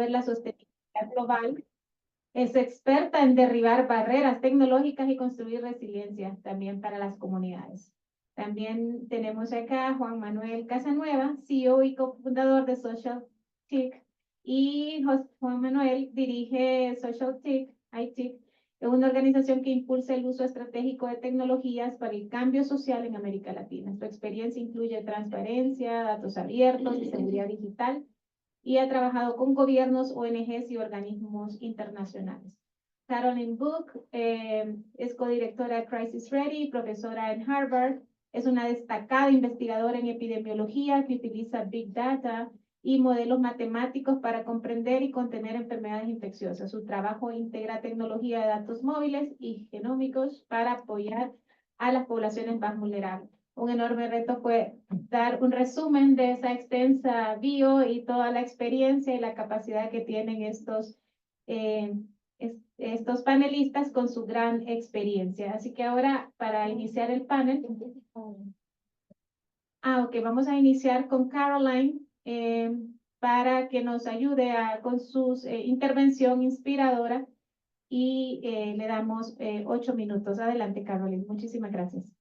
promover la sostenibilidad global. Es experta en derribar barreras tecnológicas y construir resiliencia también para las comunidades. También tenemos acá a Juan Manuel Casanueva, CEO y cofundador de Social TIC. Y Juan Manuel dirige Social TIC, ITIC, una organización que impulsa el uso estratégico de tecnologías para el cambio social en América Latina. Su experiencia incluye transparencia, datos abiertos y seguridad digital, y ha trabajado con gobiernos, ONGs y organismos internacionales. Carolyn Book es codirectora de Crisis Ready, profesora en Harvard, es una destacada investigadora en epidemiología que utiliza Big Data y modelos matemáticos para comprender y contener enfermedades infecciosas. Su trabajo integra tecnología de datos móviles y genómicos para apoyar a las poblaciones más vulnerables. Un enorme reto fue dar un resumen de esa extensa bio y toda la experiencia y la capacidad que tienen estos panelistas con su gran experiencia. Así que ahora, para iniciar el panel, vamos a iniciar con Caroline para que nos ayude con su intervención inspiradora y le damos 8 minutos. Adelante, Caroline. Muchísimas gracias.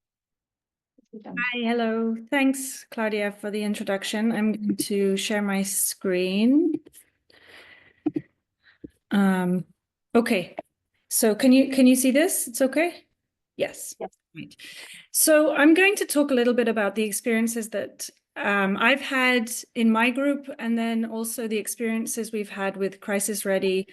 Hi, hello. Thanks, Claudia, for the introduction. I'm going to share my screen. Okay, so can you see this? It's okay? Yes. Yes. Right. So I'm going to talk a little bit about the experiences that I've had in my group, and then also the experiences we've had with Crisis Ready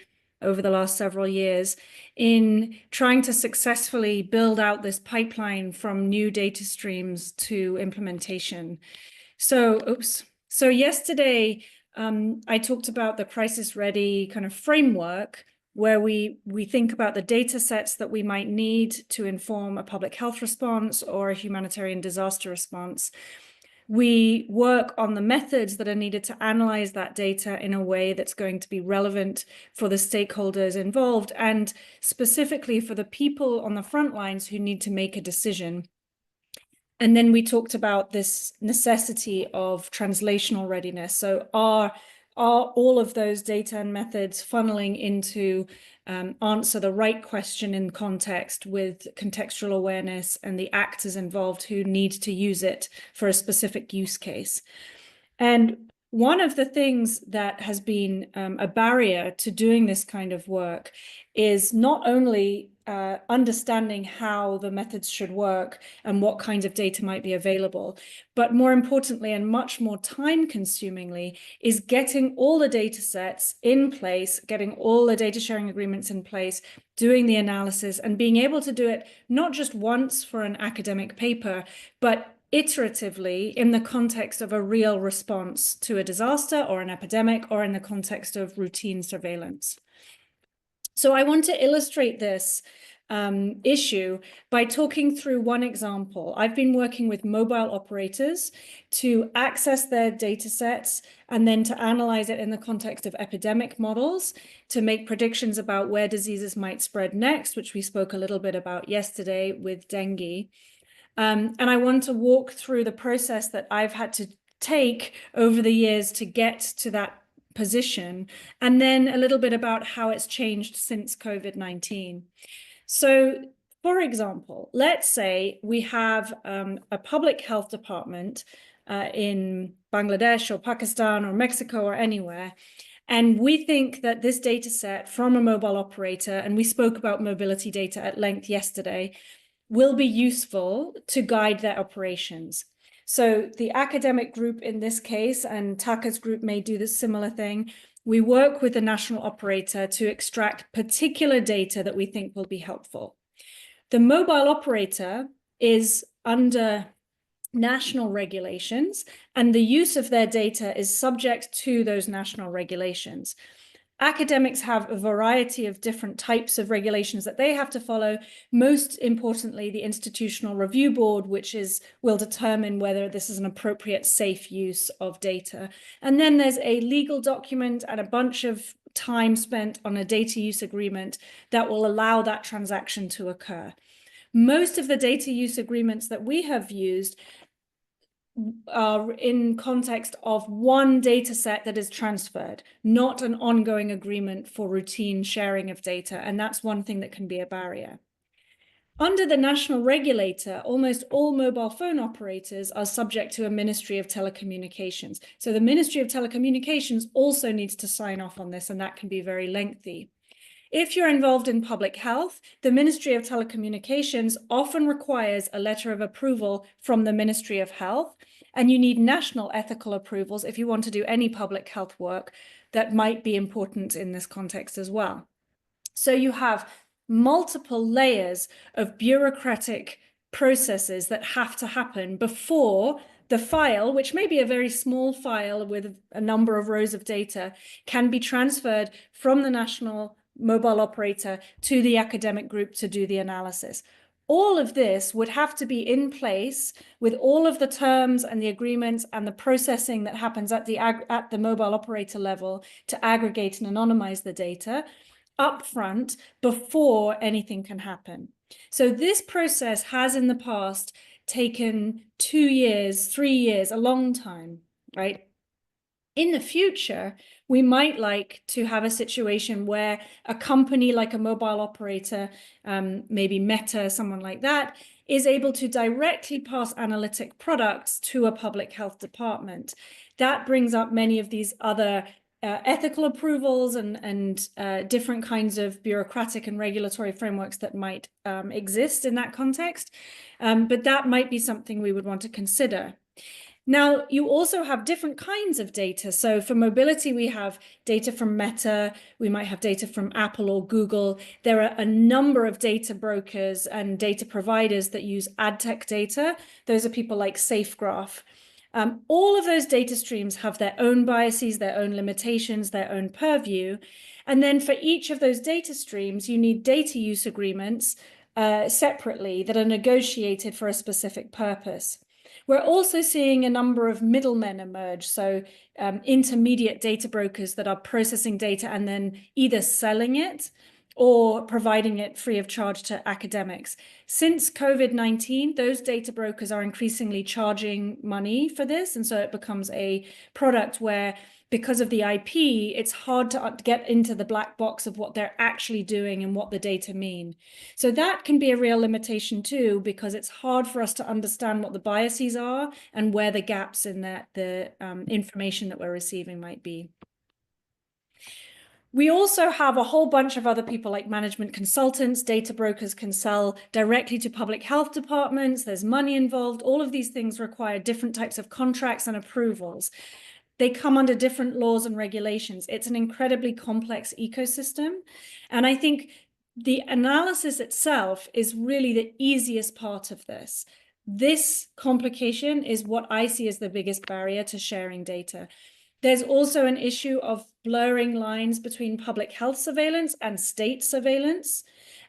over the last several years in trying to successfully build out this pipeline from new data streams to implementation. So yesterday, I talked about the Crisis Ready kind of framework where we think about the data sets that we might need to inform a public health response or a humanitarian disaster response. We work on the methods that are needed to analyze that data in a way that's going to be relevant for the stakeholders involved, and specifically for the people on the front lines who need to make a decision. And then we talked about this necessity of translational readiness. So are all of those data and methods funneling into answer the right question in context with contextual awareness and the actors involved who need to use it for a specific use case? And one of the things that has been a barrier to doing this kind of work is not only understanding how the methods should work and what kinds of data might be available, but more importantly and much more time-consumingly is getting all the data sets in place, getting all the data sharing agreements in place, doing the analysis, and being able to do it not just once for an academic paper, but iteratively in the context of a real response to a disaster or an epidemic, or in the context of routine surveillance. So I want to illustrate this issue by talking through one example. I've been working with mobile operators to access their data sets and then to analyze it in the context of epidemic models to make predictions about where diseases might spread next, which we spoke a little bit about yesterday with dengue. And I want to walk through the process that I've had to take over the years to get to that position, and then a little bit about how it's changed since COVID-19. So, for example, let's say we have a public health department in Bangladesh or Pakistan or Mexico or anywhere, and we think that this data set from a mobile operator, and we spoke about mobility data at length yesterday, will be useful to guide their operations. So the academic group in this case, and Taka's group may do the similar thing, we work with the national operator to extract particular data that we think will be helpful. The mobile operator is under national regulations, and the use of their data is subject to those national regulations. Academics have a variety of different types of regulations that they have to follow. Most importantly, the Institutional Review Board, which will determine whether this is an appropriate, safe use of data. And then there's a legal document and a bunch of time spent on a data use agreement that will allow that transaction to occur. Most of the data use agreements that we have used are in context of one data set that is transferred, not an ongoing agreement for routine sharing of data. And that's one thing that can be a barrier. Under the national regulator, almost all mobile phone operators are subject to a Ministry of Telecommunications. So the Ministry of Telecommunications also needs to sign off on this, and that can be very lengthy. If you're involved in public health, the Ministry of Telecommunications often requires a letter of approval from the Ministry of Health, and you need national ethical approvals if you want to do any public health work that might be important in this context as well. So you have multiple layers of bureaucratic processes that have to happen before the file, which may be a very small file with a number of rows of data, can be transferred from the national mobile operator to the academic group to do the analysis. All of this would have to be in place with all of the terms and the agreements and the processing that happens at the mobile operator level to aggregate and anonymize the data upfront before anything can happen. So this process has in the past taken 2 years, 3 years, a long time, right? In the future, we might like to have a situation where a company like a mobile operator, maybe Meta, someone like that, is able to directly pass analytic products to a public health department. That brings up many of these other ethical approvals and different kinds of bureaucratic and regulatory frameworks that might exist in that context. But that might be something we would want to consider. Now, you also have different kinds of data. So for mobility, we have data from Meta, we might have data from Apple or Google. There are a number of data brokers and data providers that use ad tech data. Those are people like SafeGraph. All of those data streams have their own biases, their own limitations, their own purview. And then for each of those data streams, you need data use agreements separately that are negotiated for a specific purpose. We're also seeing a number of middlemen emerge, so intermediate data brokers that are processing data and then either selling it or providing it free of charge to academics. Since COVID-19, those data brokers are increasingly charging money for this, and so it becomes a product where, because of the IP, it's hard to get into the black box of what they're actually doing and what the data mean. So that can be a real limitation too, because it's hard for us to understand what the biases are and where the gaps in the information that we're receiving might be. We also have a whole bunch of other people like management consultants. Data brokers can sell directly to public health departments. There's money involved. All of these things require different types of contracts and approvals. They come under different laws and regulations. It's an incredibly complex ecosystem. And I think the analysis itself is really the easiest part of this. This complication is what I see as the biggest barrier to sharing data. There's also an issue of blurring lines between public health surveillance and state surveillance.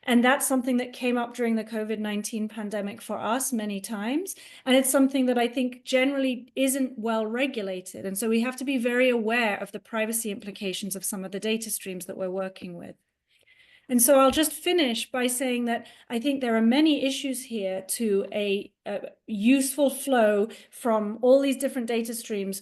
And that's something that came up during the COVID-19 pandemic for us many times. And it's something that I think generally isn't well regulated. And so we have to be very aware of the privacy implications of some of the data streams that we're working with. And so I'll just finish by saying that I think there are many issues here to a useful flow from all these different data streams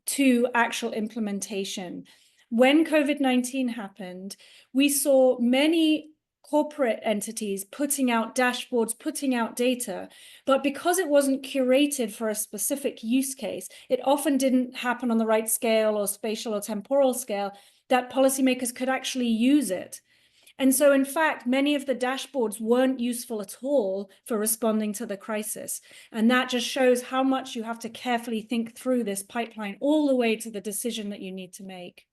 to actual implementation. When COVID-19 happened, we saw many corporate entities putting out dashboards, putting out data, but because it wasn't curated for a specific use case, it often didn't happen on the right scale or spatial or temporal scale that policymakers could actually use it. And so, in fact, many of the dashboards weren't useful at all for responding to the crisis. And that just shows how much you have to carefully think through this pipeline all the way to the decision that you need to make.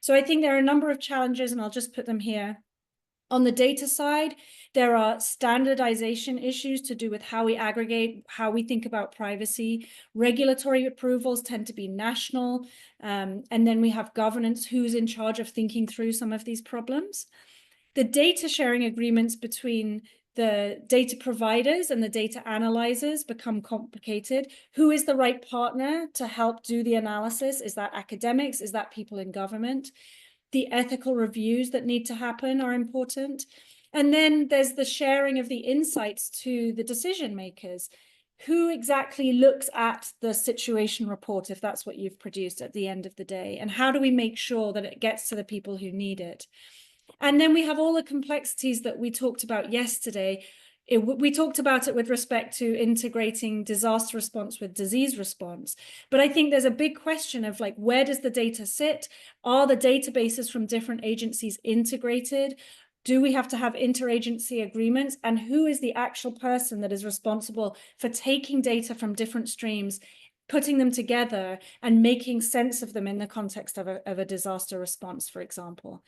So I think there are a number of challenges, and I'll just put them here. On the data side, there are standardization issues to do with how we aggregate, how we think about privacy. Regulatory approvals tend to be national. And then we have governance, who's in charge of thinking through some of these problems. The data sharing agreements between the data providers and the data analyzers become complicated. Who is the right partner to help do the analysis? Is that academics? Is that people in government? The ethical reviews that need to happen are important. And then there's the sharing of the insights to the decision makers. who exactly looks at the situation report, if that's what you've produced at the end of the day? And how do we make sure that it gets to the people who need it? And then we have all the complexities that we talked about yesterday. We talked about it with respect to integrating disaster response with disease response. But I think there's a big question of like, where does the data sit? Are the databases from different agencies integrated? Do we have to have interagency agreements? And who is the actual person that is responsible for taking data from different streams, putting them together and making sense of them in the context of a disaster response, for example?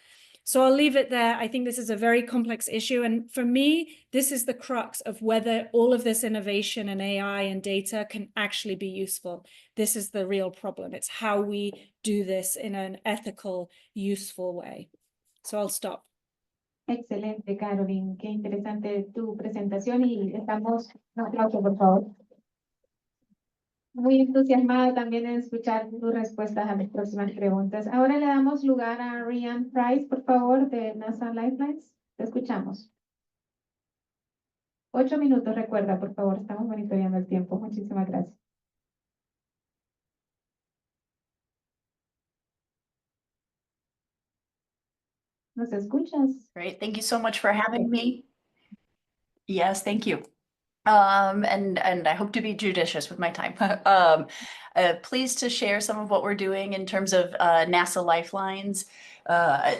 So I'll leave it there. I think this is a very complex issue. And for me, this is the crux of whether all of this innovation and AI and data can actually be useful. This is the real problem. It's how we do this in an ethical, useful way. So I'll stop. Excelente, Caroline. Qué interesante tu presentación y estamos, un aplauso, por favor. Muy entusiasmada también en escuchar tus respuestas a mis próximas preguntas. Ahora le damos lugar a Ryan Price, por favor, de NASA Lifelines. Te escuchamos. 8 minutos, recuerda, por favor. Estamos monitoreando el tiempo. Muchísimas gracias. ¿Nos escuchas? Great. Thank you so much for having me. Yes, thank you. And I hope to be judicious with my time. Pleased to share some of what we're doing in terms of NASA Lifelines.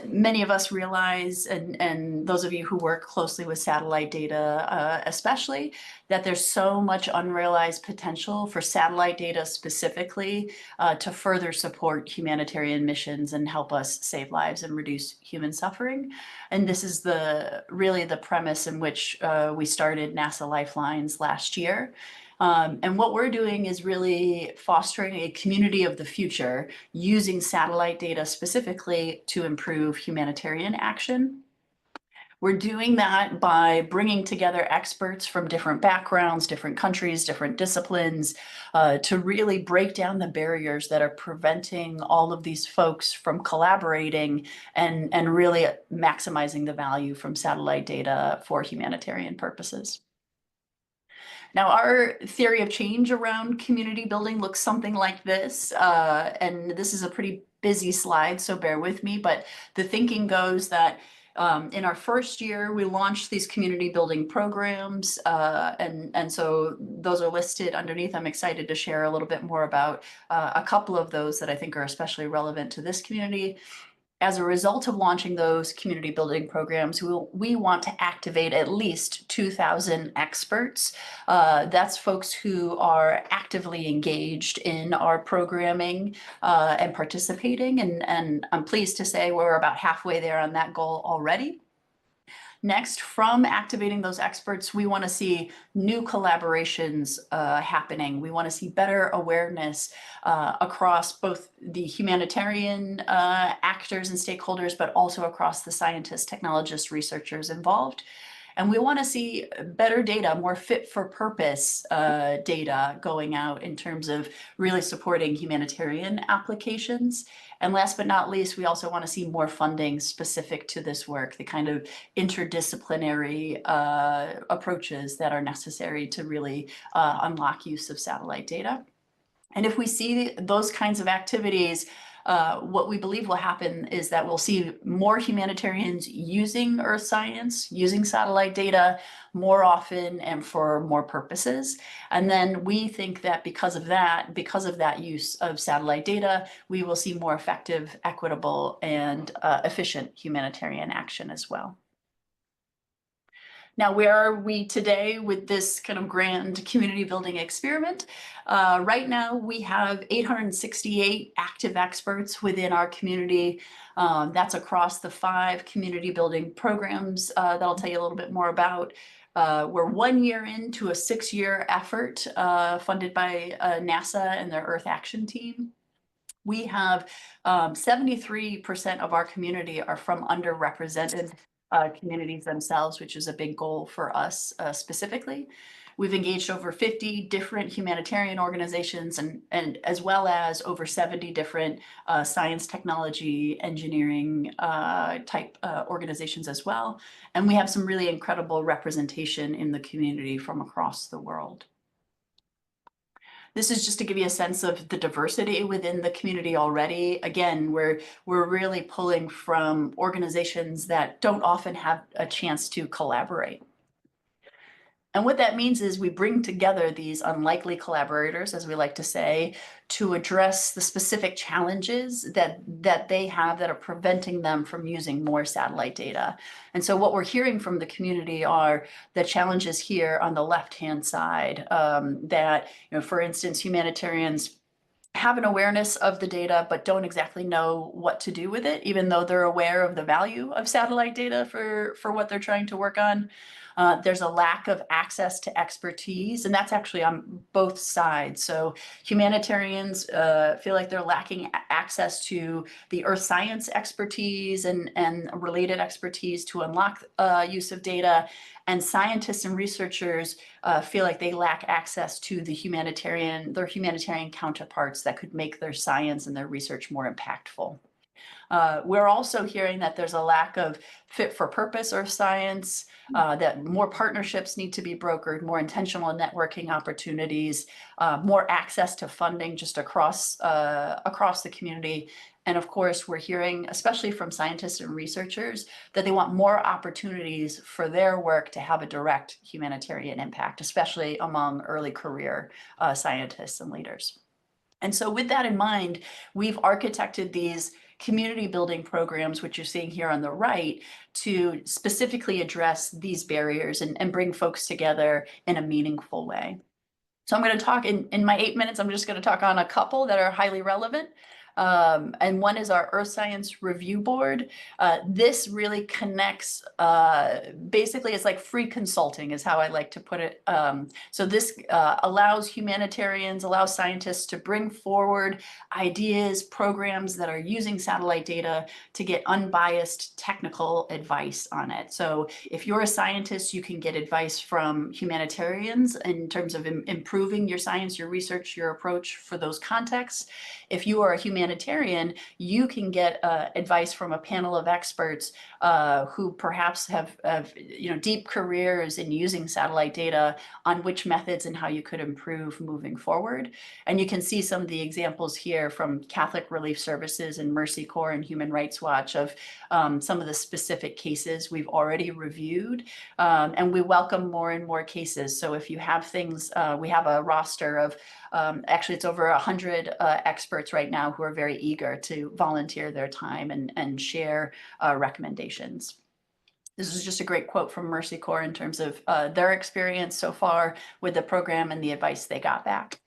Many of us realize, and those of you who work closely with satellite data, especially, that there's so much unrealized potential for satellite data specifically to further support humanitarian missions and help us save lives and reduce human suffering. And this is really the premise in which we started NASA Lifelines last year. And what we're doing is really fostering a community of the future using satellite data specifically to improve humanitarian action. We're doing that by bringing together experts from different backgrounds, different countries, different disciplines, to really break down the barriers that are preventing all of these folks from collaborating and really maximizing the value from satellite data for humanitarian purposes. Now, our theory of change around community building looks something like this, and this is a pretty busy slide, so bear with me, but the thinking goes that in our first year, we launched these community building programs, and so those are listed underneath. I'm excited to share a little bit more about a couple of those that I think are especially relevant to this community. As a result of launching those community building programs, we want to activate at least 2,000 experts. That's folks who are actively engaged in our programming and participating. And I'm pleased to say we're about halfway there on that goal already. Next, from activating those experts, we want to see new collaborations happening. We want to see better awareness across both the humanitarian actors and stakeholders, but also across the scientists, technologists, researchers involved. And we want to see better data, more fit for purpose data going out in terms of really supporting humanitarian applications. And last but not least, we also want to see more funding specific to this work, the kind of interdisciplinary approaches that are necessary to really unlock use of satellite data. And if we see those kinds of activities, what we believe will happen is that we'll see more humanitarians using Earth science, using satellite data more often and for more purposes. And then we think that because of that use of satellite data, we will see more effective, equitable, and efficient humanitarian action as well. Now, where are we today with this kind of grand community building experiment? Right now, we have 868 active experts within our community. That's across the 5 community building programs that I'll tell you a little bit more about. We're 1 year into a 6-year effort funded by NASA and their Earth Action Team. We have 73% of our community are from underrepresented communities themselves, which is a big goal for us specifically. We've engaged over 50 different humanitarian organizations and as well as over 70 different science, technology, engineering type organizations as well. And we have some really incredible representation in the community from across the world. This is just to give you a sense of the diversity within the community already. Again, we're really pulling from organizations that don't often have a chance to collaborate. And what that means is we bring together these unlikely collaborators, as we like to say, to address the specific challenges that they have that are preventing them from using more satellite data. And so what we're hearing from the community are the challenges here on the left-hand side, that, for instance, humanitarians have an awareness of the data, but don't exactly know what to do with it, even though they're aware of the value of satellite data for what they're trying to work on. There's a lack of access to expertise, and that's actually on both sides. So humanitarians feel like they're lacking access to the earth science expertise and related expertise to unlock use of data. And scientists and researchers feel like they lack access to their humanitarian counterparts that could make their science and their research more impactful. We're also hearing that there's a lack of fit for purpose earth science, that more partnerships need to be brokered, more intentional networking opportunities, more access to funding just across the community. And of course, we're hearing, especially from scientists and researchers, that they want more opportunities for their work to have a direct humanitarian impact, especially among early career scientists and leaders. And so with that in mind, we've architected these community building programs, which you're seeing here on the right, to specifically address these barriers and bring folks together in a meaningful way. So I'm going to talk in my 8 minutes, I'm just going to talk on a couple that are highly relevant. And one is our Earth Science Review Board. This really connects, basically it's like free consulting is how I like to put it. So this allows humanitarians, allows scientists to bring forward ideas, programs that are using satellite data to get unbiased technical advice on it. So if you're a scientist, you can get advice from humanitarians in terms of improving your science, your research, your approach for those contexts. If you are a humanitarian, you can get advice from a panel of experts who perhaps have deep careers in using satellite data on which methods and how you could improve moving forward. And you can see some of the examples here from Catholic Relief Services and Mercy Corps and Human Rights Watch of some of the specific cases we've already reviewed. And we welcome more and more cases. So if you have things, we have a roster of actually, it's over 100 experts right now who are very eager to volunteer their time and share recommendations. This is just a great quote from Mercy Corps in terms of their experience so far with the program and the advice they got back.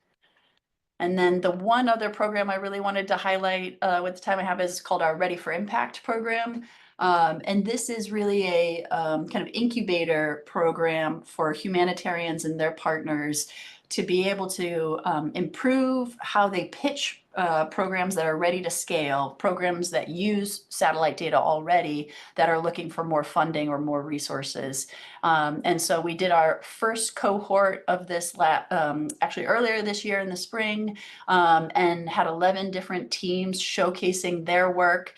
And then the one other program I really wanted to highlight with the time I have is called our Ready for Impact program. And this is really a kind of incubator program for humanitarians and their partners to be able to improve how they pitch programs that are ready to scale, programs that use satellite data already that are looking for more funding or more resources. And so we did our first cohort of this actually earlier this year in the spring, and had 11 different teams showcasing their work.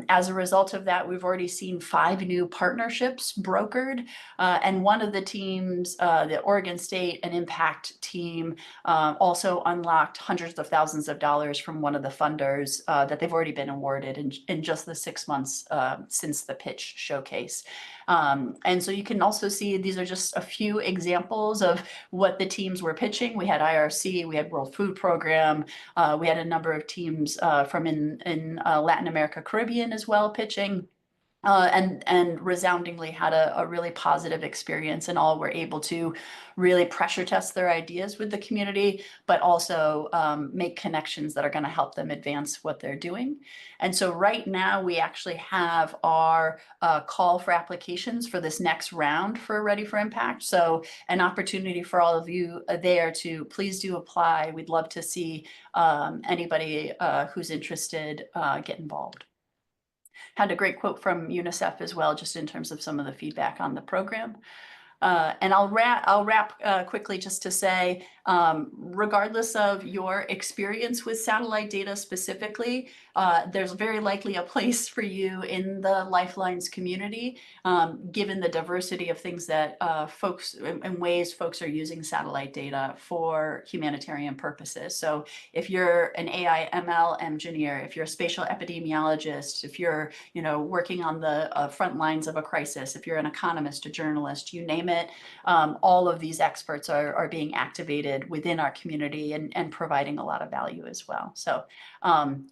As a result of that, we've already seen 5 new partnerships brokered. And one of the teams, the Oregon State and Impact team, also unlocked hundreds of thousands of dollars from one of the funders that they've already been awarded in just the 6 months since the pitch showcase. And so you can also see these are just a few examples of what the teams were pitching. We had IRC, we had World Food Program, we had a number of teams from in Latin America, Caribbean as well pitching. And resoundingly had a really positive experience, and all were able to really pressure test their ideas with the community, but also make connections that are going to help them advance what they're doing. And so right now we actually have our call for applications for this next round for Ready for Impact. So an opportunity for all of you there to please do apply. We'd love to see anybody who's interested get involved. Had a great quote from UNICEF as well, just in terms of some of the feedback on the program. And I'll wrap quickly just to say, regardless of your experience with satellite data specifically, there's very likely a place for you in the Lifelines community, given the diversity of things that folks and ways folks are using satellite data for humanitarian purposes. So if you're an AI ML engineer, if you're a spatial epidemiologist, if you're working on the front lines of a crisis, if you're an economist, a journalist, you name it, all of these experts are being activated within our community and providing a lot of value as well. So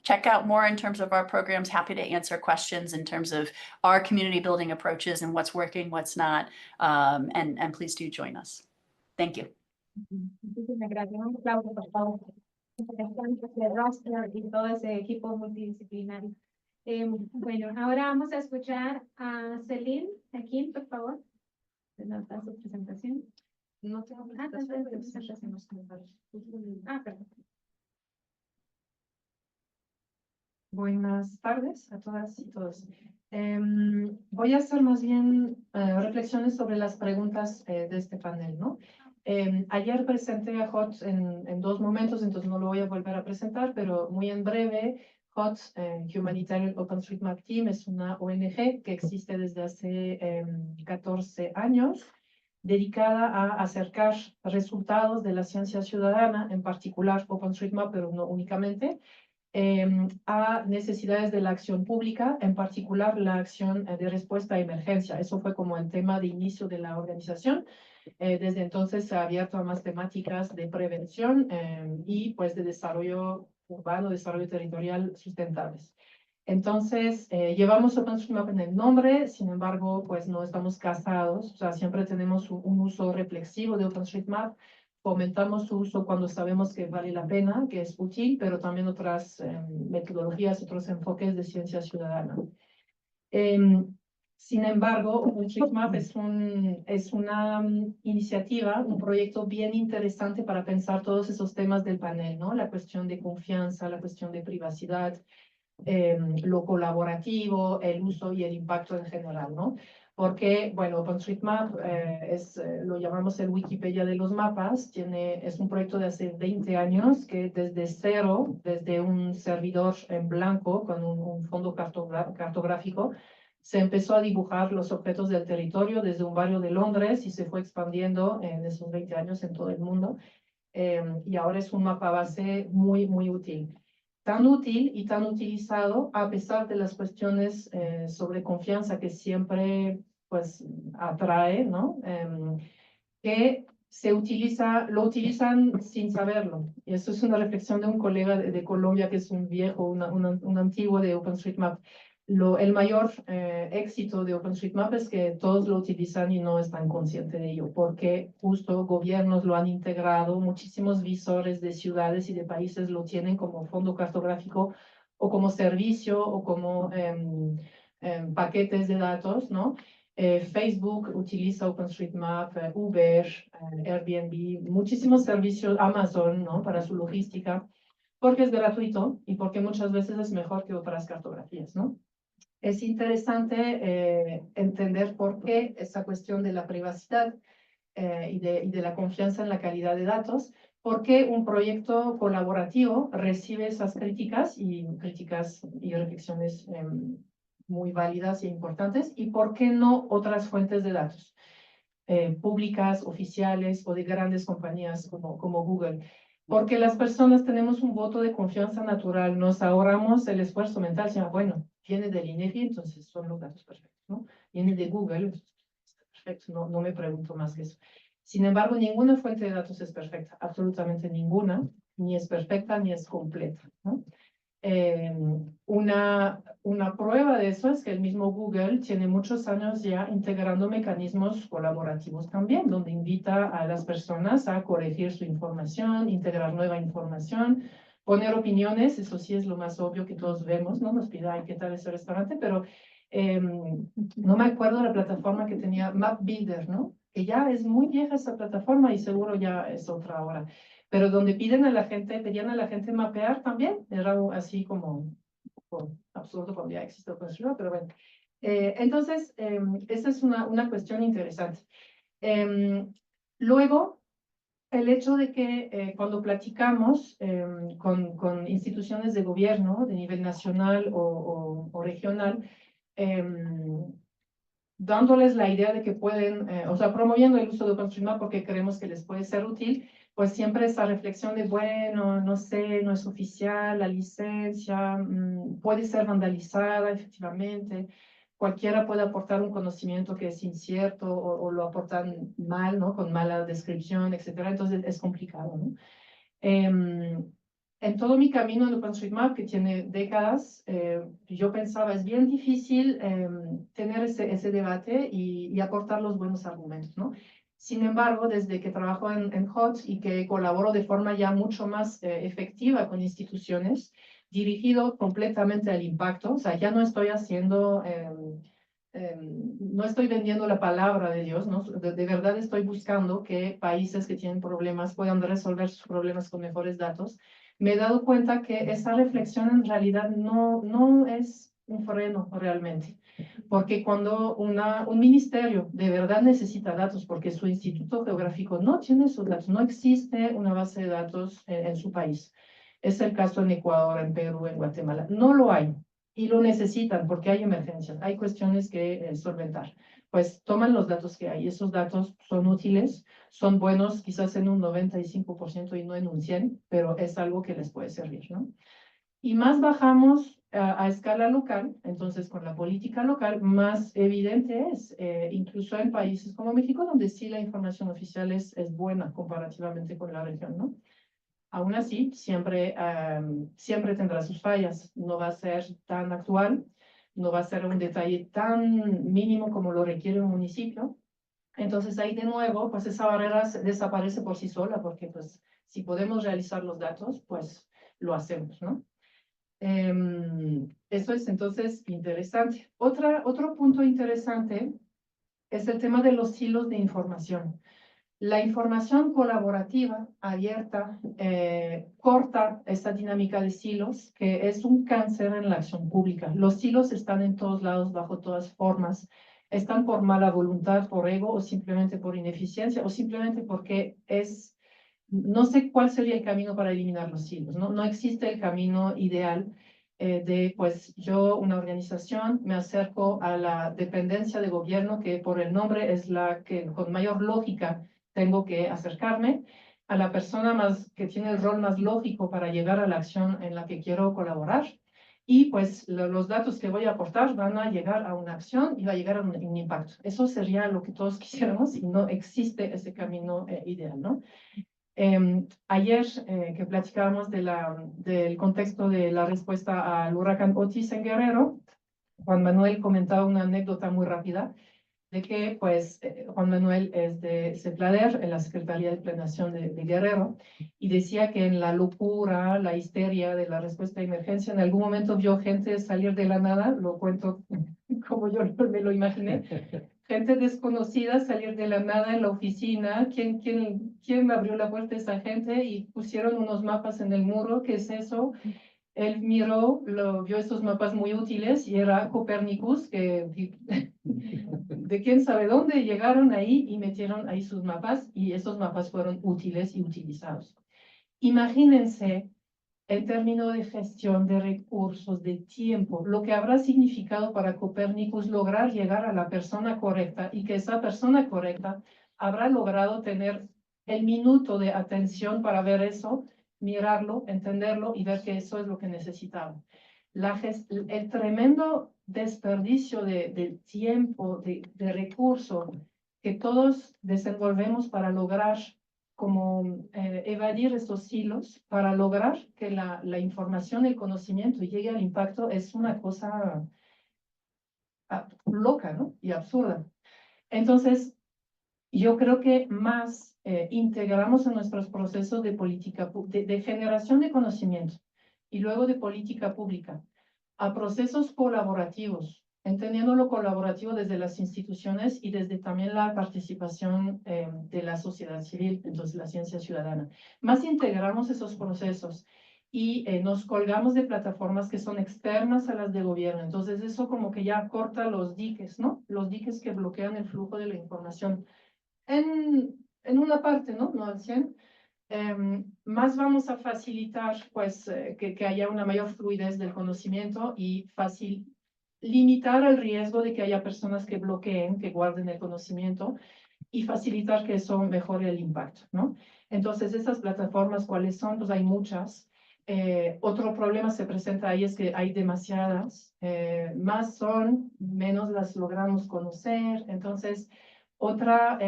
check out more in terms of our programs. Happy to answer questions in terms of our community building approaches and what's working, what's not. And please do join us. Thank you. Muchísimas gracias. Un aplauso, por favor. De roster y todo ese equipo multidisciplinario. Bueno, ahora vamos a escuchar a Celine Aquín, por favor. ¿Nos da su presentación? No tengo presentación. Perdón. Buenas tardes a todas y todos. Voy a hacer más bien reflexiones sobre las preguntas de este panel, ¿no? Ayer presenté a HOT en dos momentos, entonces no lo voy a volver a presentar, pero muy en breve. HOT, Humanitarian OpenStreetMap Team, es una ONG que existe desde hace 14 años, dedicada a acercar resultados de la ciencia ciudadana, en particular OpenStreetMap, pero no únicamente, a necesidades de la acción pública, en particular la acción de respuesta a emergencia. Eso fue como el tema de inicio de la organización. Desde entonces se ha abierto a más temáticas de prevención y pues de desarrollo urbano, desarrollo territorial sustentables. Entonces, llevamos OpenStreetMap en el nombre, sin embargo, pues no estamos casados, o sea, siempre tenemos un uso reflexivo de OpenStreetMap, fomentamos su uso cuando sabemos que vale la pena, que es útil, pero también otras metodologías, otros enfoques de ciencia ciudadana. Sin embargo, OpenStreetMap es una iniciativa, un proyecto bien interesante para pensar todos esos temas del panel, ¿no? La cuestión de confianza, la cuestión de privacidad, lo colaborativo, el uso y el impacto en general, ¿no? Porque, bueno, OpenStreetMap lo llamamos el Wikipedia de los mapas, es un proyecto de hace 20 años que desde cero, desde un servidor en blanco con un fondo cartográfico, se empezó a dibujar los objetos del territorio desde un barrio de Londres y se fue expandiendo en esos 20 años en todo el mundo. Y ahora es un mapa base muy, muy útil. Tan útil y tan utilizado a pesar de las cuestiones sobre confianza que siempre pues atrae, ¿no? Que lo utilizan sin saberlo. Y eso es una reflexión de un colega de Colombia que es un viejo, un antiguo de OpenStreetMap. El mayor éxito de OpenStreetMap es que todos lo utilizan y no están conscientes de ello, porque justo gobiernos lo han integrado, muchísimos visores de ciudades y de países lo tienen como fondo cartográfico o como servicio o como paquetes de datos, ¿no? Facebook utiliza OpenStreetMap, Uber, Airbnb, muchísimos servicios, Amazon, ¿no? Para su logística, porque es gratuito y porque muchas veces es mejor que otras cartografías, ¿no? Es interesante entender por qué esa cuestión de la privacidad y de la confianza en la calidad de datos, por qué un proyecto colaborativo recibe esas críticas y reflexiones muy válidas e importantes, y por qué no otras fuentes de datos públicas, oficiales o de grandes compañías como Google. Porque las personas tenemos un voto de confianza natural, nos ahorramos el esfuerzo mental, sino, bueno, viene del INEGI, entonces son los datos perfectos, ¿no? Viene de Google, perfecto, no me pregunto más que eso. Sin embargo, ninguna fuente de datos es perfecta, absolutamente ninguna, ni es perfecta ni es completa, ¿no? Una prueba de eso es que el mismo Google tiene muchos años ya integrando mecanismos colaborativos también, donde invita a las personas a corregir su información, integrar nueva información, poner opiniones. Eso sí es lo más obvio que todos vemos, ¿no? Nos pide, ay, ¿qué tal ese restaurante? Pero no me acuerdo la plataforma que tenía Map Builder, ¿no? Que ya es muy vieja esa plataforma y seguro ya es otra ahora. Pero donde pedían a la gente mapear también, era así como absurdo cuando ya existe OpenStreetMap, pero bueno. Entonces, esa es una cuestión interesante. Luego, el hecho de que cuando platicamos con instituciones de gobierno de nivel nacional o regional, dándoles la idea de que pueden, o sea, promoviendo el uso de OpenStreetMap porque creemos que les puede ser útil, pues siempre esa reflexión de, bueno, no sé, no es oficial, la licencia puede ser vandalizada, efectivamente. Cualquiera puede aportar un conocimiento que es incierto o lo aportan mal, ¿no? Con mala descripción, etcétera. Entonces es complicado, ¿no? En todo mi camino en OpenStreetMap, que tiene décadas, yo pensaba, es bien difícil tener ese debate y aportar los buenos argumentos, ¿no? Sin embargo, desde que trabajo en HOT y que colaboro de forma ya mucho más efectiva con instituciones, dirigido completamente al impacto, o sea, ya no estoy haciendo, no estoy vendiendo la palabra de Dios, ¿no? De verdad estoy buscando que países que tienen problemas puedan resolver sus problemas con mejores datos. Me he dado cuenta que esa reflexión en realidad no es un freno realmente, porque cuando un ministerio de verdad necesita datos, porque su instituto geográfico no tiene esos datos, no existe una base de datos en su país. Es el caso en Ecuador, en Perú, en Guatemala. No lo hay y lo necesitan porque hay emergencias, hay cuestiones que solventar. Pues toman los datos que hay. Esos datos son útiles, son buenos quizás en un 95% y no en un 100%, pero es algo que les puede servir, ¿no? Y más bajamos a escala local, entonces con la política local, más evidente es, incluso en países como México, donde sí la información oficial es buena comparativamente con la región, ¿no? Aún así, siempre tendrá sus fallas, no va a ser tan actual, no va a ser un detalle tan mínimo como lo requiere un municipio. Entonces ahí de nuevo, pues esa barrera desaparece por sí sola, porque pues si podemos realizar los datos, pues lo hacemos, ¿no? Eso es entonces interesante. Otro punto interesante es el tema de los hilos de información. La información colaborativa, abierta, corta esta dinámica de silos, que es un cáncer en la acción pública. Los silos están en todos lados, bajo todas formas. Están por mala voluntad, por ego, o simplemente por ineficiencia, o simplemente porque no sé cuál sería el camino para eliminar los silos. No existe el camino ideal de, pues, yo, una organización, me acerco a la dependencia de gobierno, que por el nombre es la que con mayor lógica tengo que acercarme a la persona que tiene el rol más lógico para llegar a la acción en la que quiero colaborar. Y pues los datos que voy a aportar van a llegar a una acción y va a llegar a un impacto. Eso sería lo que todos quisiéramos y no existe ese camino ideal, ¿no? Ayer que platicábamos del contexto de la respuesta al huracán Otis en Guerrero, Juan Manuel comentaba una anécdota muy rápida de que pues Juan Manuel es de CEPLADER, en la Secretaría de Planeación de Guerrero, y decía que en la locura, la histeria de la respuesta de emergencia, en algún momento vio gente salir de la nada, lo cuento como yo me lo imaginé, gente desconocida salir de la nada en la oficina. ¿Quién abrió la puerta a esa gente? Y pusieron unos mapas en el muro. ¿Qué es eso? Él vio estos mapas muy útiles y era Copernicus, de quién sabe dónde llegaron ahí y metieron ahí sus mapas y esos mapas fueron útiles y utilizados. Imagínense en términos de gestión de recursos, de tiempo, lo que habrá significado para Copernicus lograr llegar a la persona correcta y que esa persona correcta habrá logrado tener el minuto de atención para ver eso, mirarlo, entenderlo y ver que eso es lo que necesitaba. El tremendo desperdicio de tiempo, de recursos que todos desenvolvemos para lograr como evadir estos hilos para lograr que la información, el conocimiento llegue al impacto es una cosa loca, ¿no? Y absurda. Entonces, yo creo que más integramos en nuestros procesos de política, de generación de conocimiento y luego de política pública a procesos colaborativos, entendiendo lo colaborativo desde las instituciones y desde también la participación de la sociedad civil, entonces la ciencia ciudadana. Más integramos esos procesos y nos colgamos de plataformas que son externas a las de gobierno. Entonces eso como que ya corta los diques, ¿no? Los diques que bloquean el flujo de la información. en una parte, ¿no? No al 100. Más vamos a facilitar pues que haya una mayor fluidez del conocimiento y limitar el riesgo de que haya personas que bloqueen, que guarden el conocimiento y facilitar que eso mejore el impacto, ¿no? Entonces, esas plataformas, ¿cuáles son? Pues hay muchas. Otro problema se presenta ahí es que hay demasiadas, más son, menos las logramos conocer. Entonces, otra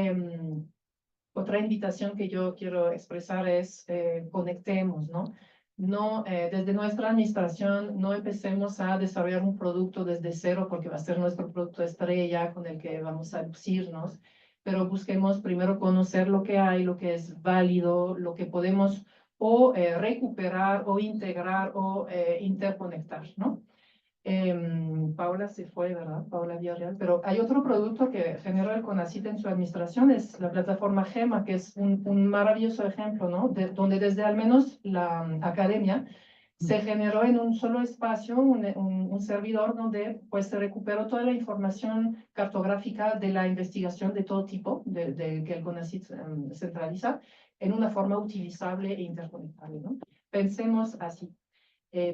invitación que yo quiero expresar es conectemos, ¿no? No, desde nuestra administración no empecemos a desarrollar un producto desde cero porque va a ser nuestro producto estrella con el que vamos a lucirnos, pero busquemos primero conocer lo que hay, lo que es válido, lo que podemos o recuperar o integrar o interconectar, ¿no? Paula se fue, ¿verdad? Paula Villarreal. Pero hay otro producto que generó el CONACYT en su administración, es la plataforma GEMA, que es un maravilloso ejemplo, ¿no? Donde desde al menos la academia se generó en un solo espacio un servidor donde pues se recuperó toda la información cartográfica de la investigación de todo tipo, que el CONACYT centraliza, en una forma utilizable e interconectable, ¿no? Pensemos así.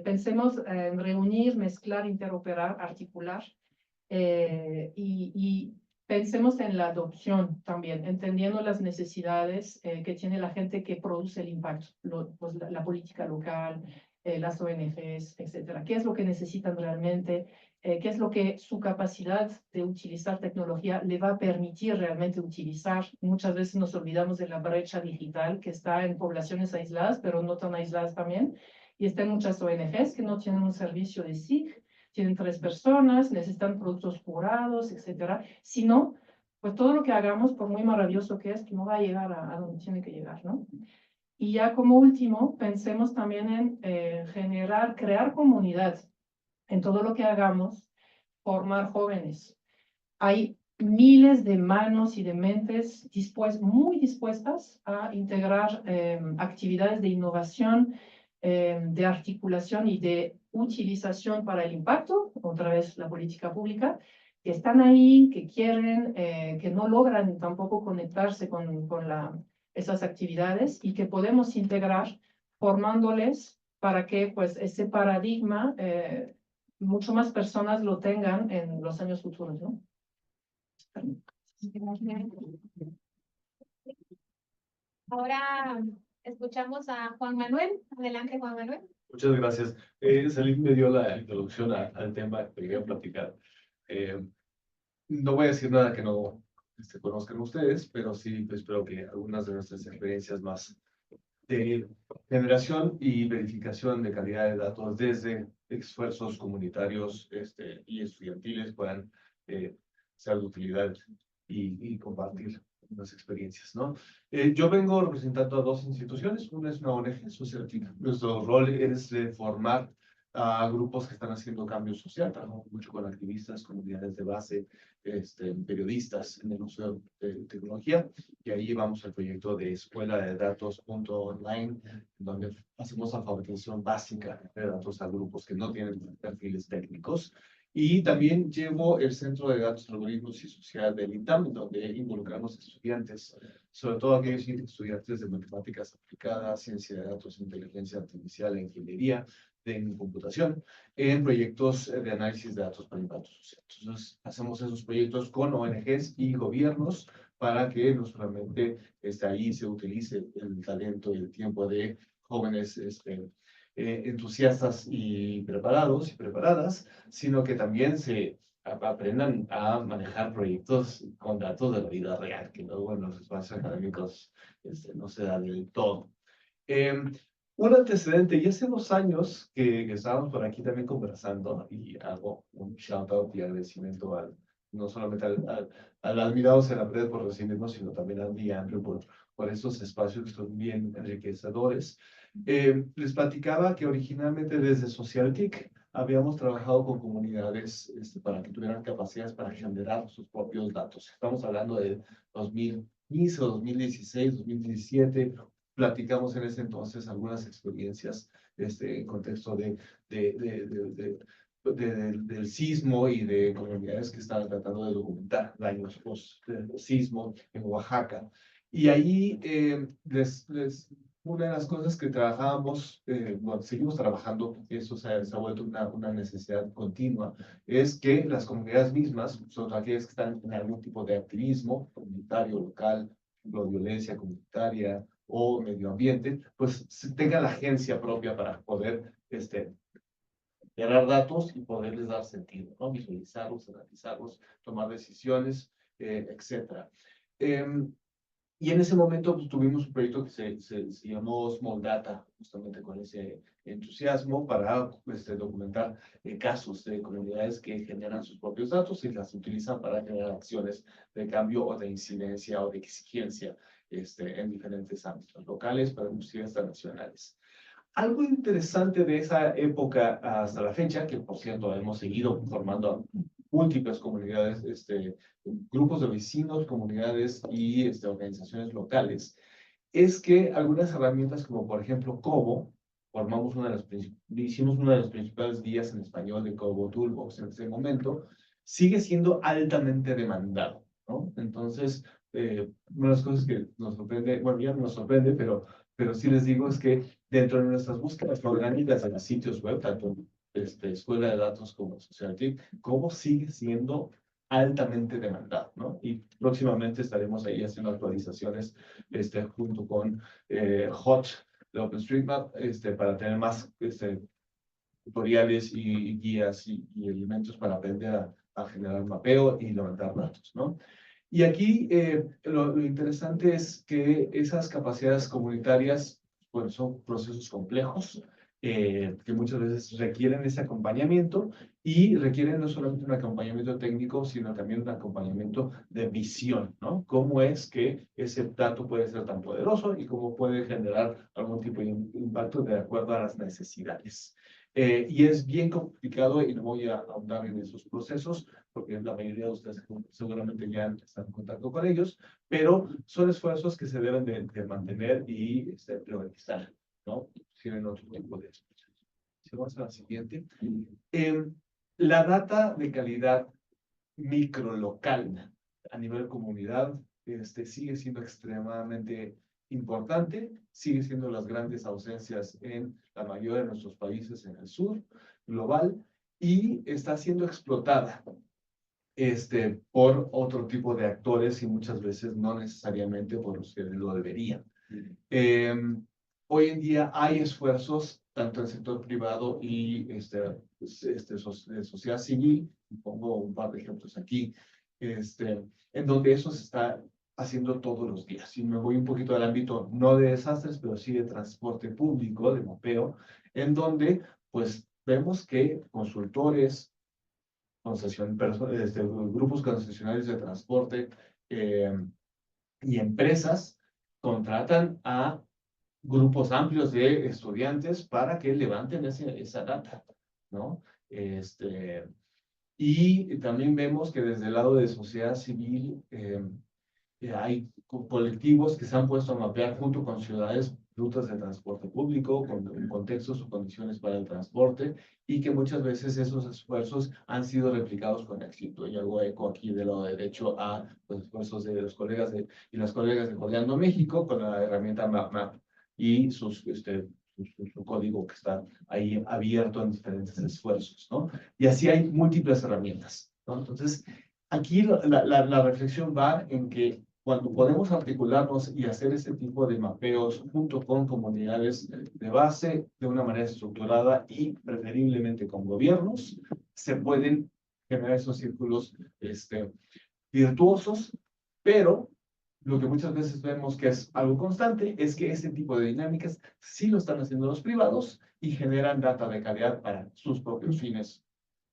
Pensemos en reunir, mezclar, interoperar, articular y pensemos en la adopción también, entendiendo las necesidades que tiene la gente que produce el impacto, pues la política local, las ONGs, etcétera. ¿Qué es lo que necesitan realmente? ¿Qué es lo que su capacidad de utilizar tecnología le va a permitir realmente utilizar? Muchas veces nos olvidamos de la brecha digital que está en poblaciones aisladas, pero no tan aisladas también. Y están muchas ONGs que no tienen un servicio de SIG, tienen 3 personas, necesitan productos curados, etcétera. Si no, pues todo lo que hagamos, por muy maravilloso que es, que no va a llegar a donde tiene que llegar, ¿no? Y ya como último, pensemos también en crear comunidad en todo lo que hagamos, formar jóvenes. Hay miles de manos y de mentes muy dispuestas a integrar actividades de innovación, de articulación y de utilización para el impacto, otra vez la política pública, que están ahí, que quieren, que no logran tampoco conectarse con esas actividades y que podemos integrar formándoles para que pues ese paradigma mucho más personas lo tengan en los años futuros, ¿no? Ahora escuchamos a Juan Manuel. Adelante, Juan Manuel. Muchas gracias. Salim me dio la introducción al tema que quería platicar. No voy a decir nada que no conozcan ustedes, pero sí espero que algunas de nuestras experiencias más de generación y verificación de calidad de datos desde esfuerzos comunitarios y estudiantiles puedan ser de utilidad y compartir unas experiencias, ¿no? Yo vengo representando a 2 instituciones. Una es una ONG, Socialtic. Nuestro rol es de formar a grupos que están haciendo cambio social. Trabajamos mucho con activistas, comunidades de base, periodistas en el uso de tecnología. Y ahí vamos al proyecto de escuela de datos.online, donde hacemos alfabetización básica de datos a grupos que no tienen perfiles técnicos. Y también llevo el Centro de Datos, Algoritmos y Social del INTAM, donde involucramos estudiantes, sobre todo aquellos estudiantes de matemáticas aplicadas, ciencia de datos, inteligencia artificial e ingeniería en computación, en proyectos de análisis de datos para impacto social. Entonces, hacemos esos proyectos con ONGs y gobiernos para que no solamente ahí se utilice el talento y el tiempo de jóvenes entusiastas y preparados y preparadas, sino que también se aprendan a manejar proyectos con datos de la vida real, que luego en los espacios académicos no se da del todo. Un antecedente, y hace 2 años que estábamos por aquí también conversando, y hago un shout out y agradecimiento no solamente al admirados en la red por recibirnos, sino también a Andrew por estos espacios que son bien enriquecedores. Les platicaba que originalmente desde Socialtic habíamos trabajado con comunidades para que tuvieran capacidades para generar sus propios datos. Estamos hablando de 2015, 2016, 2017. Platicamos en ese entonces algunas experiencias en contexto de del sismo y de comunidades que están tratando de documentar daños post-sismo en Oaxaca. Y ahí una de las cosas que trabajábamos, bueno, seguimos trabajando, y eso se ha vuelto una necesidad continua, es que las comunidades mismas, son aquellas que están en algún tipo de activismo comunitario, local, o violencia comunitaria o medio ambiente, pues tengan la agencia propia para poder generar datos y poderles dar sentido, ¿no? Visualizarlos, analizarlos, tomar decisiones, etcétera. Y en ese momento pues, tuvimos un proyecto que se llamó Small Data, justamente con ese entusiasmo para documentar casos de comunidades que generan sus propios datos y las utilizan para generar acciones de cambio o de incidencia o de exigencia en diferentes ámbitos locales, pero inclusive hasta nacionales. Algo interesante de esa época hasta la fecha, que por cierto hemos seguido formando múltiples comunidades, grupos de vecinos, comunidades y organizaciones locales, es que algunas herramientas como por ejemplo Kobo, hicimos uno de los principales guías en español de Kobo Toolbox en ese momento, sigue siendo altamente demandado, ¿no? Entonces, una de las cosas que nos sorprende, bueno, ya no nos sorprende, pero sí les digo es que dentro de nuestras búsquedas orgánicas en los sitios web, tanto Escuela de Datos como Sociality, Kobo sigue siendo altamente demandado, ¿no? Y próximamente estaremos ahí haciendo actualizaciones junto con Hot de OpenStreetMap para tener más tutoriales y guías y elementos para aprender a generar mapeo y levantar datos, ¿no? Y aquí lo interesante es que esas capacidades comunitarias, bueno, son procesos complejos que muchas veces requieren ese acompañamiento y requieren no solamente un acompañamiento técnico, sino también un acompañamiento de visión, ¿no? Cómo es que ese dato puede ser tan poderoso y cómo puede generar algún tipo de impacto de acuerdo a las necesidades. Y es bien complicado y no voy a ahondar en esos procesos porque la mayoría de ustedes seguramente ya están en contacto con ellos, pero son esfuerzos que se deben de mantener y priorizar, ¿no? Tienen otro tipo de esfuerzos. Si vamos a la siguiente. La data de calidad microlocal a nivel comunidad sigue siendo extremadamente importante, sigue siendo las grandes ausencias en la mayoría de nuestros países en el sur global y está siendo explotada por otro tipo de actores y muchas veces no necesariamente por los que lo deberían. Hoy en día hay esfuerzos, tanto en el sector privado y sociedad civil, pongo un par de ejemplos aquí, en donde eso se está haciendo todos los días. Y me voy un poquito al ámbito no de desastres, pero sí de transporte público, de mapeo, en donde pues vemos que consultores, grupos concesionarios de transporte y empresas contratan a grupos amplios de estudiantes para que levanten esa data, ¿no? Y también vemos que desde el lado de sociedad civil hay colectivos que se han puesto a mapear junto con ciudades rutas de transporte público, con contextos o condiciones para el transporte, y que muchas veces esos esfuerzos han sido replicados con éxito. Y hago eco aquí de lo derecho a los esfuerzos de los colegas y las colegas de Codeando México con la herramienta MapMap y su código que está ahí abierto en diferentes esfuerzos, ¿no? Y así hay múltiples herramientas, ¿no? Entonces, aquí la reflexión va en que cuando podemos articularnos y hacer ese tipo de mapeos junto con comunidades de base de una manera estructurada y preferiblemente con gobiernos, se pueden generar esos círculos virtuosos, pero lo que muchas veces vemos que es algo constante es que este tipo de dinámicas sí lo están haciendo los privados y generan data de calidad para sus propios fines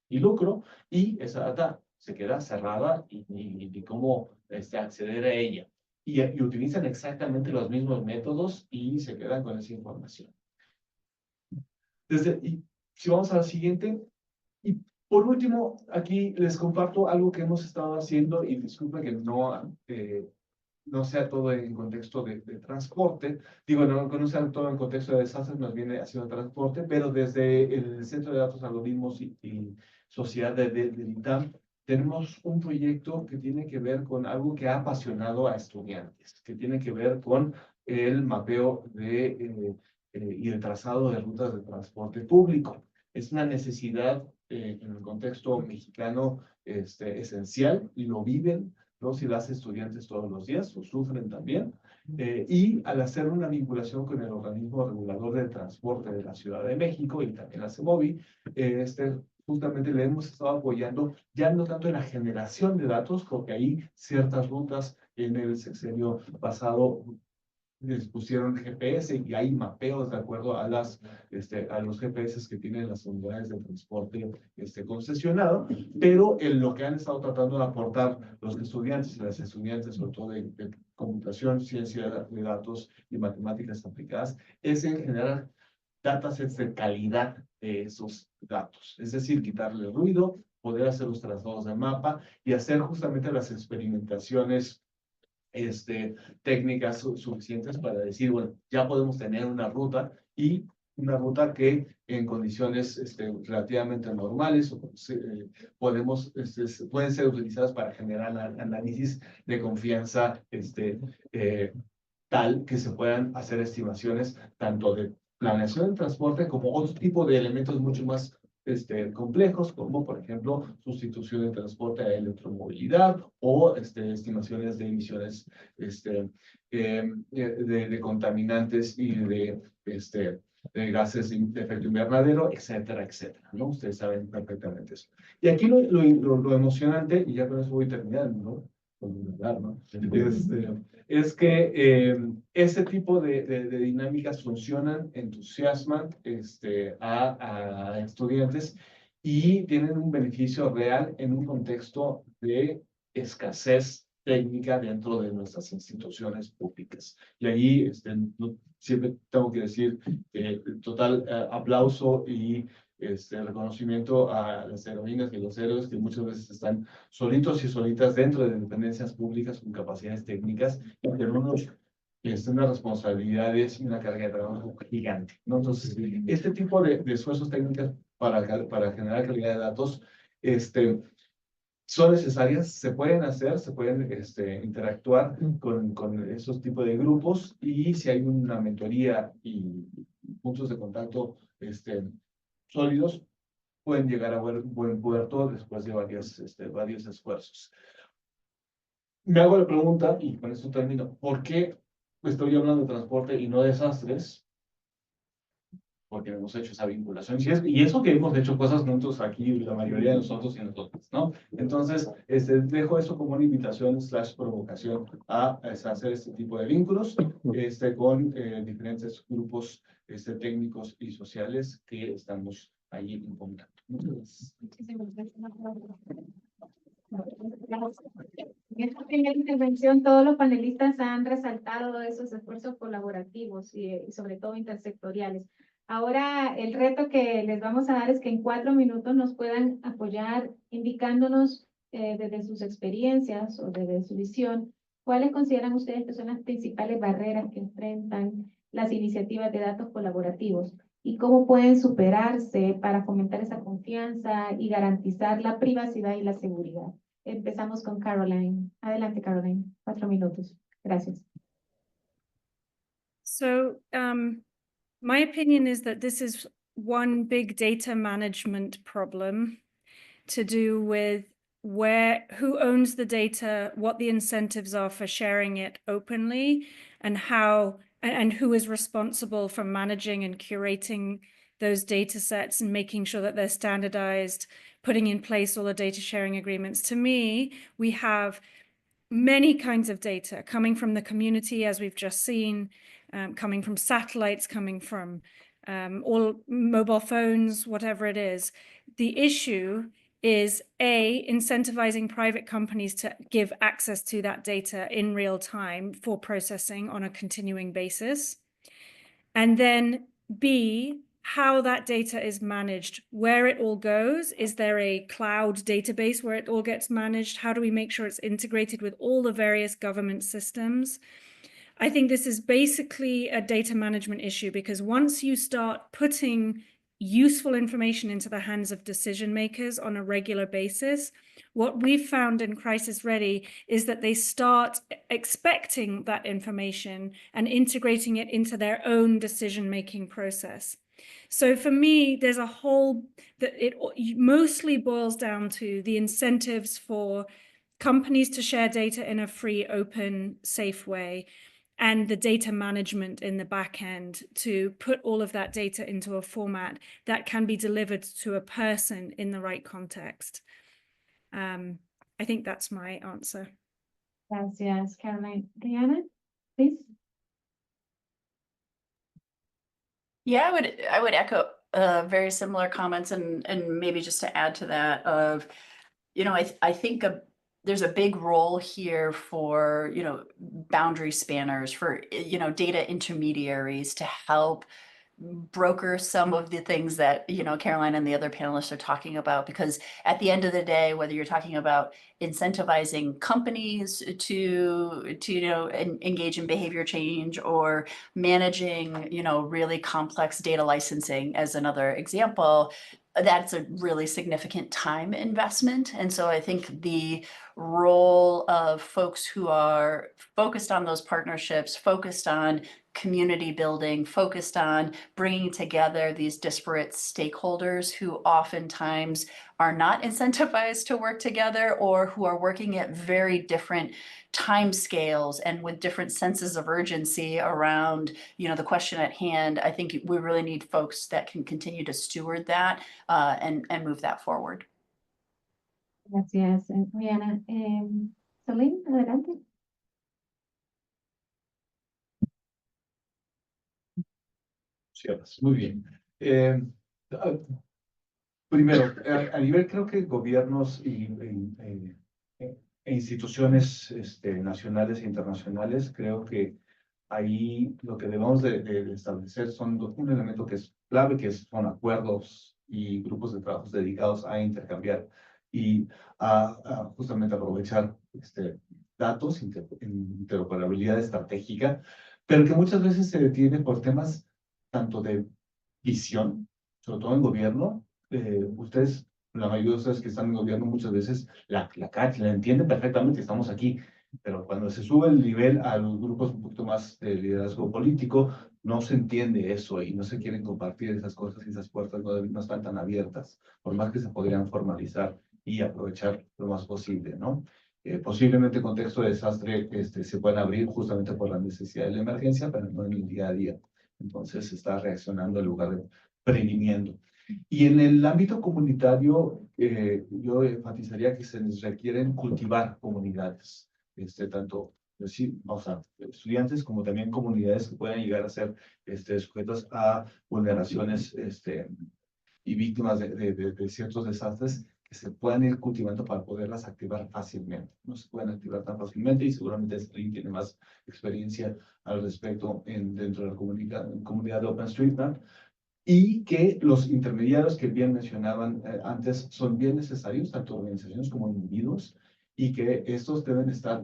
y lucro, y esa data se queda cerrada y cómo acceder a ella. Y utilizan exactamente los mismos métodos y se quedan con esa información. Y si vamos a la siguiente, y por último, aquí les comparto algo que hemos estado haciendo, y disculpen que no no sea todo en contexto de transporte, digo, no sea todo en contexto de desastres, más bien haciendo transporte, pero desde el Centro de Datos, Algoritmos y Sociedad del ITAM, tenemos un proyecto que tiene que ver con algo que ha apasionado a estudiantes, que tiene que ver con el mapeo y el trazado de rutas de transporte público. Es una necesidad en el contexto mexicano esencial, y lo viven los y las estudiantes todos los días, lo sufren también, y al hacer una vinculación con el organismo regulador del transporte de la Ciudad de México y también la CEMOVI, justamente le hemos estado apoyando, ya no tanto en la generación de datos, porque ahí ciertas rutas en el sexenio pasado les pusieron GPS y hay mapeos de acuerdo a los GPS que tienen las unidades de transporte concesionado, pero en lo que han estado tratando de aportar los estudiantes y las estudiantes, sobre todo de computación, ciencia de datos y matemáticas aplicadas, es en generar datasets de calidad de esos datos, es decir, quitarle ruido, poder hacer los traslados de mapa y hacer justamente las experimentaciones técnicas suficientes para decir, bueno, ya podemos tener una ruta, y una ruta que en condiciones relativamente normales pueden ser utilizadas para generar análisis de confianza tal que se puedan hacer estimaciones tanto de planeación del transporte como otro tipo de elementos mucho más complejos, como por ejemplo sustitución de transporte a electromovilidad o estimaciones de emisiones de contaminantes y de gases de efecto invernadero, etcétera, etcétera, ¿no? Ustedes saben perfectamente eso. Y aquí lo emocionante, y ya con eso voy terminando, ¿no? Es que ese tipo de dinámicas funcionan, entusiasman a estudiantes y tienen un beneficio real en un contexto de escasez técnica dentro de nuestras instituciones públicas. Y ahí siempre tengo que decir total aplauso y reconocimiento a las heroínas y los héroes que muchas veces están solitos y solitas dentro de dependencias públicas con capacidades técnicas y con unas responsabilidades y una carga de trabajo gigante, ¿no? Entonces, este tipo de esfuerzos técnicos para generar calidad de datos, son necesarias, se pueden hacer, se pueden interactuar con esos tipos de grupos, y si hay una mentoría y puntos de contacto sólidos, pueden llegar a buen puerto después de varios esfuerzos. Me hago la pregunta, y con esto termino, ¿por qué estoy hablando de transporte y no de desastres? Porque hemos hecho esa vinculación, y eso que hemos hecho cosas juntos aquí, la mayoría de nosotros y nosotros, ¿no? Entonces, dejo eso como una invitación / provocación a hacer este tipo de vínculos con diferentes grupos técnicos y sociales que estamos ahí en contacto. Muchas gracias. En esta primera intervención, todos los panelistas han resaltado esos esfuerzos colaborativos y sobre todo intersectoriales. Ahora, el reto que les vamos a dar es que en 4 minutos nos puedan apoyar indicándonos desde sus experiencias o desde su visión, ¿cuáles consideran ustedes que son las principales barreras que enfrentan las iniciativas de datos colaborativos? ¿Y cómo pueden superarse para fomentar esa confianza y garantizar la privacidad y la seguridad? Empezamos con Caroline. Adelante, Caroline. 4 minutos. Gracias. So, my opinion is that this is one big data management problem to do with who owns the data, what the incentives are for sharing it openly, and who is responsible for managing and curating those data sets and making sure that they're standardized, putting in place all the data sharing agreements. To me, we have many kinds of data coming from the community, as we've just seen, coming from satellites, coming from all mobile phones, whatever it is. The issue is incentivizing private companies to give access to that data in real time for processing on a continuing basis. And then B, how that data is managed, where it all goes. Is there a cloud database where it all gets managed? How do we make sure it's integrated with all the various government systems? I think this is basically a data management issue, because once you start putting useful information into the hands of decision makers on a regular basis, what we've found in Crisis Ready is that they start expecting that information and integrating it into their own decision-making process. So for me, there's a whole, that it mostly boils down to the incentives for companies to share data in a free, open, safe way, and the data management in the back end to put all of that data into a format that can be delivered to a person in the right context. I think that's my answer. Gracias, Caroline. Rihanna, please. Yeah, I would echo very similar comments, and maybe just to add to that of, you know, I think there's a big role here for, you know, boundary spanners, for, you know, data intermediaries to help broker some of the things that, you know, Caroline and the other panelists are talking about, because at the end of the day, whether you're talking about incentivizing companies to you know, engage in behavior change, or managing, you know, really complex data licensing as another example, that's a really significant time investment. And so I think the role of folks who are focused on those partnerships, focused on community building, focused on bringing together these disparate stakeholders who oftentimes are not incentivized to work together, or who are working at very different timescales and with different senses of urgency around, you know, the question at hand. I think we really need folks that can continue to steward that and move that forward. Gracias, Rihanna. Celine, adelante. Muy bien. Ah, Primero, a nivel, creo que gobiernos e instituciones nacionales e internacionales, creo que ahí lo que debemos de establecer son un elemento que es clave, que son acuerdos y grupos de trabajos dedicados a intercambiar y a justamente aprovechar datos, interoperabilidad estratégica, pero que muchas veces se detiene por temas tanto de visión, sobre todo en gobierno. Ustedes, la mayoría de ustedes que están en gobierno, muchas veces la entienden perfectamente, estamos aquí, pero cuando se sube el nivel a los grupos un poquito más de liderazgo político, no se entiende eso y no se quieren compartir esas cosas, y esas puertas no están tan abiertas, por más que se podrían formalizar y aprovechar lo más posible, ¿no? Posiblemente el contexto de desastre se pueden abrir justamente por la necesidad de la emergencia, pero no en el día a día. Entonces se está reaccionando en lugar de previniendo. Y en el ámbito comunitario, yo enfatizaría que se les requieren cultivar comunidades, tanto vamos a estudiantes como también comunidades que puedan llegar a ser sujetas a vulneraciones y víctimas de ciertos desastres, que se puedan ir cultivando para poderlas activar fácilmente. No se pueden activar tan fácilmente, y seguramente alguien tiene más experiencia al respecto dentro de la comunidad de OpenStreetMap. Y que los intermediarios que bien mencionaban antes son bien necesarios, tanto organizaciones como individuos, y que estos deben estar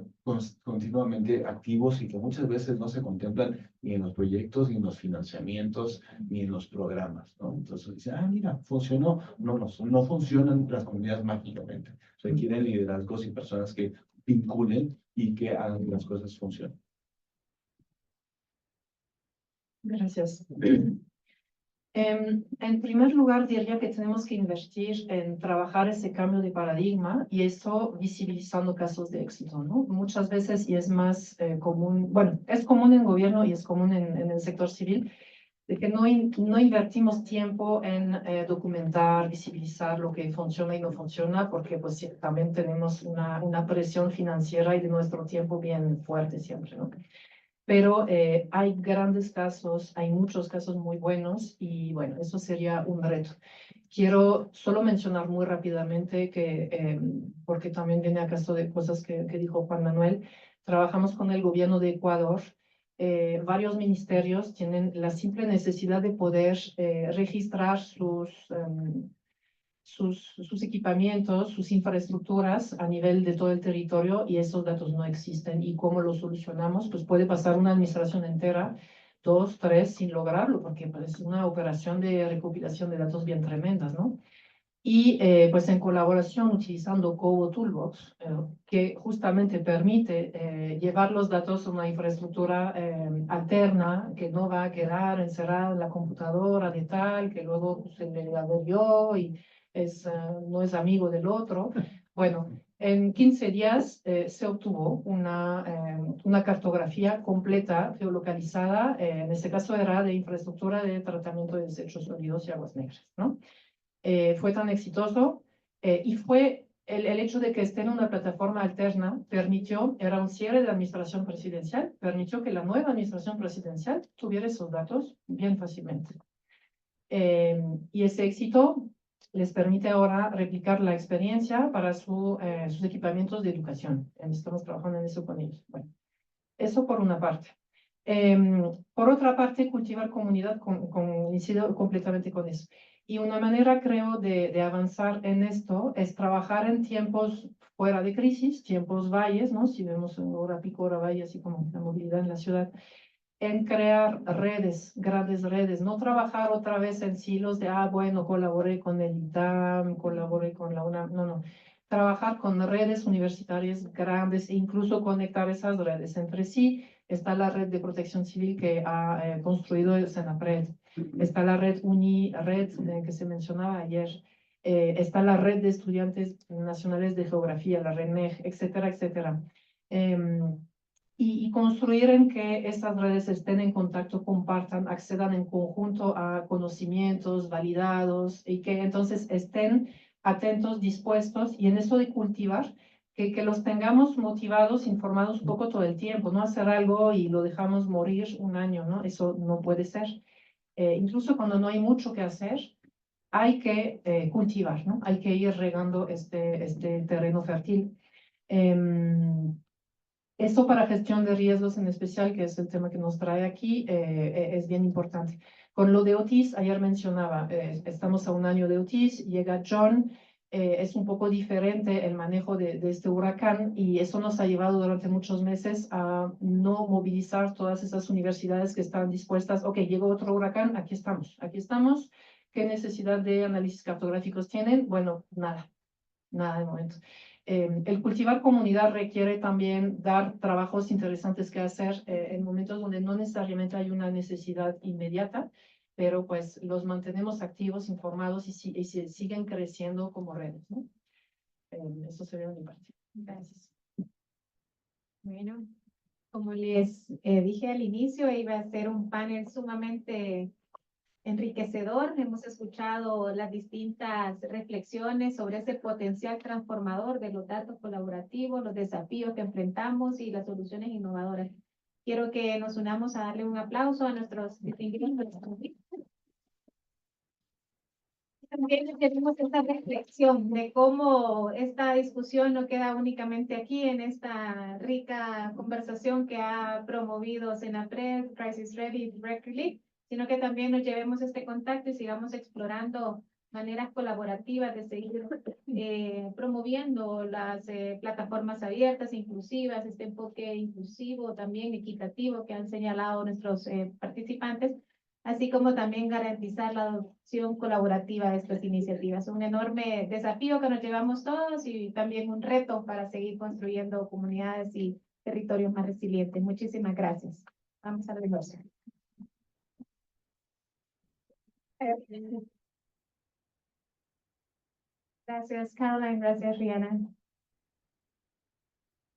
continuamente activos, y que muchas veces no se contemplan ni en los proyectos, ni en los financiamientos, ni en los programas, ¿no? Entonces dicen, mira, funcionó. No funcionan las comunidades mágicamente. Requieren liderazgos y personas que vinculen y que hagan que las cosas funcionen. Gracias. En primer lugar, diría que tenemos que invertir en trabajar ese cambio de paradigma, y eso visibilizando casos de éxito, ¿no? Muchas veces, y es más común, bueno, es común en gobierno y es común en el sector civil, de que no invertimos tiempo en documentar, visibilizar lo que funciona y no funciona, porque pues también tenemos una presión financiera y de nuestro tiempo bien fuerte siempre, ¿no? Pero hay grandes casos, hay muchos casos muy buenos, y bueno, eso sería un reto. Quiero solo mencionar muy rápidamente que, porque también viene a caso de cosas que dijo Juan Manuel, trabajamos con el gobierno de Ecuador varios ministerios tienen la simple necesidad de poder registrar sus equipamientos, sus infraestructuras a nivel de todo el territorio y esos datos no existen. ¿Y cómo lo solucionamos? Pues puede pasar una administración entera, 2, 3, sin lograrlo, porque pues, es una operación de recopilación de datos bien tremendas, ¿no? Y pues en colaboración utilizando Cobo Toolbox, que justamente permite llevar los datos a una infraestructura alterna que no va a quedar encerrada en la computadora de tal, que luego se le averió y no es amigo del otro. Bueno, en 15 días se obtuvo una cartografía completa, geolocalizada, en este caso era de infraestructura de tratamiento de desechos sólidos y aguas negras, ¿no? Fue tan exitoso y fue el hecho de que esté en una plataforma alterna era un cierre de la administración presidencial, permitió que la nueva administración presidencial tuviera esos datos bien fácilmente. Y ese éxito les permite ahora replicar la experiencia para sus equipamientos de educación. Estamos trabajando en eso con ellos. Bueno, eso por una parte. Por otra parte, cultivar comunidad, coincido completamente con eso. Y una manera, creo, de avanzar en esto es trabajar en tiempos fuera de crisis, tiempos valles, ¿no? Si vemos en hora pico, hora valle, así como la movilidad en la ciudad, en crear redes, grandes redes, no trabajar otra vez en silos de, bueno, colaboré con el ITAM, colaboré con la UNAM, no. Trabajar con redes universitarias grandes e incluso conectar esas redes entre sí. Está la red de protección civil que ha construido el Senapred. Está la red UniRed que se mencionaba ayer. Está la red de estudiantes nacionales de geografía, la RENEG, etcétera, etcétera. Y construir en que estas redes estén en contacto, compartan, accedan en conjunto a conocimientos validados y que entonces estén atentos, dispuestos y en eso de cultivar, que los tengamos motivados, informados un poco todo el tiempo, no hacer algo y lo dejamos morir un año, ¿no? Eso no puede ser. Incluso cuando no hay mucho que hacer, hay que cultivar, ¿no? Hay que ir regando este terreno fértil. Esto para gestión de riesgos en especial, que es el tema que nos trae aquí, es bien importante. Con lo de Otis, ayer mencionaba, estamos a un año de Otis, llega John, es un poco diferente el manejo de este huracán y eso nos ha llevado durante muchos meses a no movilizar todas esas universidades que están dispuestas. Ok, llegó otro huracán, aquí estamos. ¿Qué necesidad de análisis cartográficos tienen? Bueno, nada de momento. El cultivar comunidad requiere también dar trabajos interesantes que hacer en momentos donde no necesariamente hay una necesidad inmediata, pero pues los mantenemos activos, informados y siguen creciendo como redes, ¿no? Eso sería mi parte. Gracias. Bueno, como les dije al inicio, iba a ser un panel sumamente enriquecedor. Hemos escuchado las distintas reflexiones sobre ese potencial transformador de los datos colaborativos, los desafíos que enfrentamos y las soluciones innovadoras. Quiero que nos unamos a darle un aplauso a nuestros distinguidos. También tenemos esta reflexión de cómo esta discusión no queda únicamente aquí en esta rica conversación que ha promovido Senapred, Crisis Ready y Rec Relief, sino que también nos llevemos este contacto y sigamos explorando maneras colaborativas de seguir promoviendo las plataformas abiertas, inclusivas, este enfoque inclusivo, también equitativo que han señalado nuestros participantes, así como también garantizar la adopción colaborativa de estas iniciativas. Un enorme desafío que nos llevamos todos y también un reto para seguir construyendo comunidades y territorios más resilientes. Muchísimas gracias. Vamos a la negocio. Gracias, Caroline. Gracias, Rihanna.